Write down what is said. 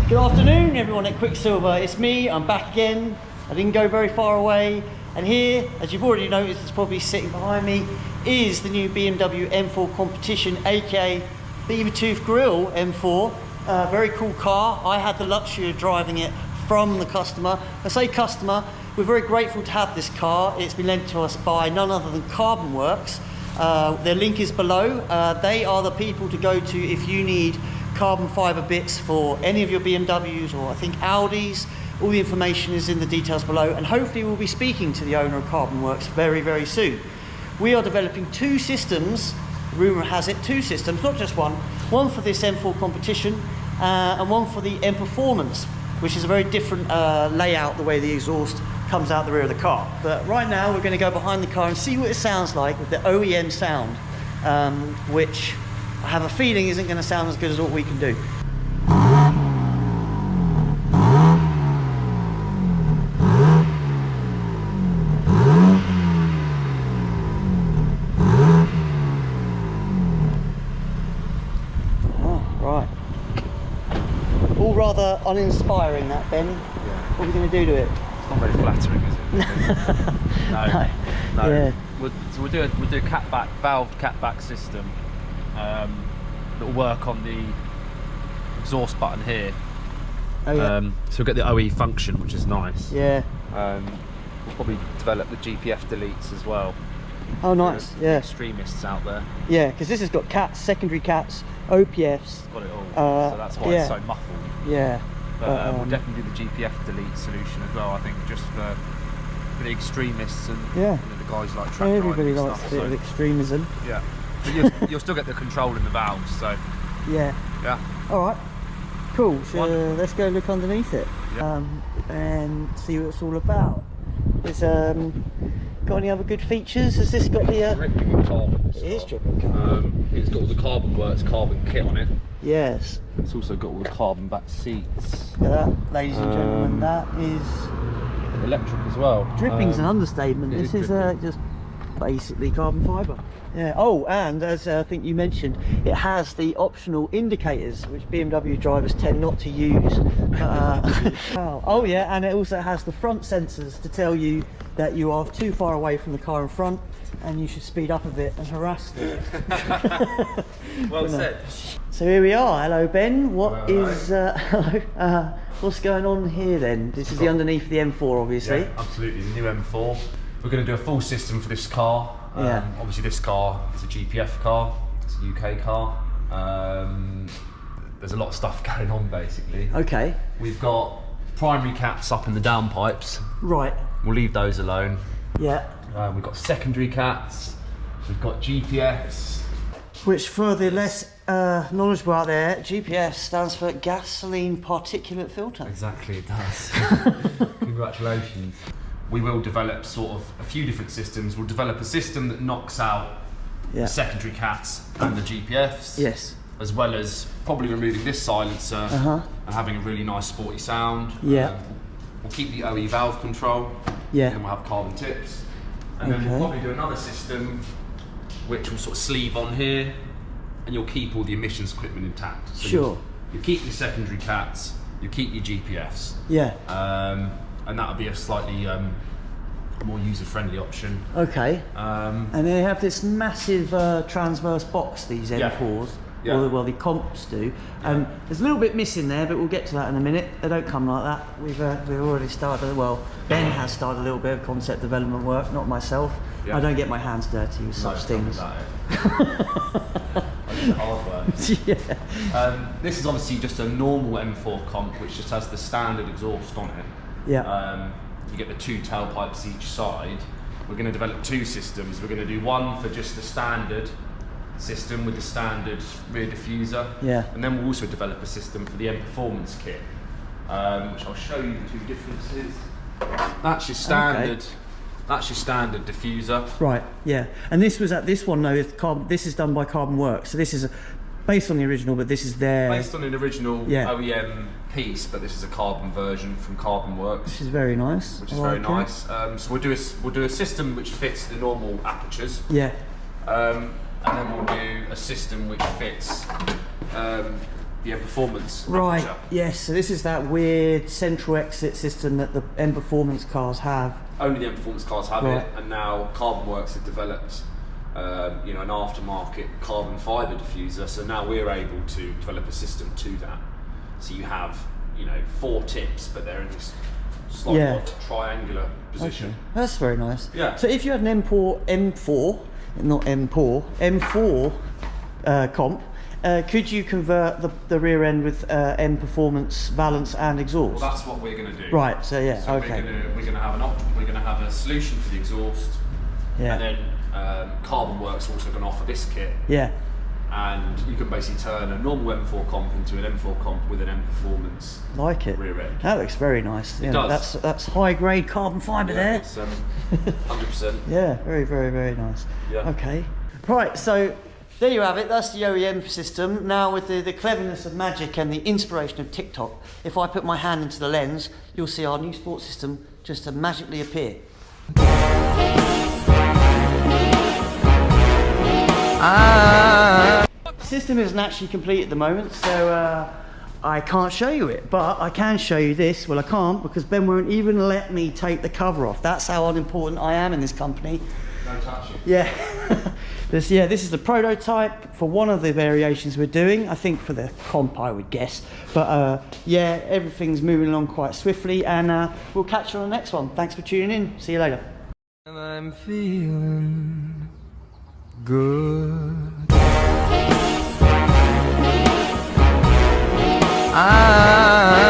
Good afternoon everyone at Quicksilver, it's me, I'm back again. I didn't go very far away, and here, as you've already noticed, it's probably sitting behind me, is the new BMW M4 Competition, aka Beaver Tooth Grill M4. Very cool car. I had the luxury of driving it from the customer. I say customer, we're very grateful to have this car. It's been lent to us by none other than CarbonWurks. Their link is below. They are the people to go to if you need carbon fibre bits for any of your BMWs or I think Audis. All the information is in the details below, and hopefully we'll be speaking to the owner of CarbonWurks very, very soon. We are developing two systems, rumour has it, two systems, not just one for this M4 competition and one for the M Performance, which is a very different layout, the way the exhaust comes out the rear of the car. But right now we're going to go behind the car and see what it sounds like with the OEM sound, which I have a feeling isn't going to sound as good as what we can do. Oh, right. All rather uninspiring, that, Ben. Yeah. What are we going to do to it? It's not very flattering, is it? No. Yeah. We'll do a catback, valved catback system that will work on the exhaust button here. Oh, yeah. So we'll get the OE function, which is nice. Yeah. We'll probably develop the GPF deletes as well. Oh, nice. Yeah. Extremists out there. Yeah, because this has got cats, secondary cats, OPFs. Got it all. So that's why it's so muffled. Yeah. But we'll definitely do the GPF delete solution as well. I think just for the extremists and yeah, the guys like track everybody riding likes stuff, a bit of extremism. Yeah. But you'll still get the control in the valves, so yeah. Yeah. All right. Cool. So Wonderful. let's go look underneath it, Yeah. and see what it's all about. It's got any other good features? Has this got the dripping in carbon? It is dripping carbon. It's got all the CarbonWurks carbon kit on it. Yes. It's also got all the carbon back seats. Look at that, ladies and gentlemen. That is Electric as well. dripping's an understatement. it This is is just basically carbon fibre. Yeah. Oh, and as I think you mentioned, it has the optional indicators, which BMW drivers tend not to use. Oh yeah, and it also has the front sensors to tell you that you are too far away from the car in front and you should speed up a bit and harass them. Well said. So here we are. Hello, Ben. What Hello. is hello? What's going on here then? This is the underneath of the M4, obviously. Yeah, absolutely. The new M4. We're going to do a full system for this car. Yeah. Obviously this car is a GPF car. It's a UK car. There's a lot of stuff going on basically. Okay. We've got primary cats up in the downpipes. Right. We'll leave those alone. Yeah. We've got secondary cats. We've got GPFs. Which, for the less knowledgeable out there, GPS stands for gasoline particulate filter. Exactly, it does. Congratulations. We will develop sort of a few different systems. We'll develop a system that knocks out the secondary cats and the GPFs. Yes. As well as probably removing this silencer and having a really nice sporty sound. Yeah. We'll keep the OE valve control. Yeah. And we'll have carbon tips. And then we'll probably do another system which will sort of sleeve on here, and you'll keep all the emissions equipment intact. So Sure. You keep your secondary cats, you keep your GPFs. Yeah. And that'll be a slightly more user-friendly option. Okay. And they have this massive transverse box, these M4s. Yeah. Well, the comps do. There's a little bit missing there, but we'll get to that in a minute. They don't come like that. We've already started. Well, Ben has started a little bit of concept development work, not myself. Yeah. I don't get my hands dirty with such things. I do the hard work. Yeah. This is obviously just a normal M4 Comp, which just has the standard exhaust on it. Yeah. You get the two tailpipes each side. We're going to develop two systems. We're going to do one for just the standard system with the standard rear diffuser. Yeah. And then we'll also develop a system for the M Performance kit, which I'll show you the two differences. That's your standard. Okay. That's your standard diffuser. Right. Yeah. And this was at this one though. This is done by CarbonWurks. So this is based on the original, but this is their Based on an original OEM piece, but this is a carbon version from CarbonWurks. Which is very nice. Which is very nice. So we'll do a system which fits the normal apertures. Yeah. And then we'll do a system which fits the M Performance. Right, aperture. yes, so this is that weird central exit system that the M Performance cars have. Only the M Performance cars have Right. it, and now CarbonWurks have developed you know, an aftermarket carbon fibre diffuser, so now we're able to develop a system to that. So you have, you know, 4 tips, but they're in this slightly triangular position. Okay. That's very nice. Yeah. So if you had an M4, not M4 comp, could you convert the rear end with M Performance valance and exhaust? Well, that's what we're going to do. Right. So yeah. So okay. we're going to have a solution for the exhaust, Yeah. and then CarbonWurks also going to offer this kit. Yeah. And you can basically turn a normal M4 comp into an M4 comp with an M Performance Like it. rear end. That looks very nice. It does. That's high grade carbon fibre there. It's 100%. Yeah. Very, very, very nice. Yeah. Okay. Right. So there you have it. That's the OEM system. Now with the cleverness of magic and the inspiration of TikTok, if I put my hand into the lens, you'll see our new sports system just to magically appear. System isn't actually complete at the moment, so I can't show you it, but I can show you this. Well, I can't because Ben won't even let me take the cover off. That's how unimportant I am in this company. Don't touch it. Yeah. This is the prototype for one of the variations we're doing. I think for the comp, I would guess. But yeah, everything's moving along quite swiftly, and we'll catch you on the next one. Thanks for tuning in. See you later. And I'm feeling good. I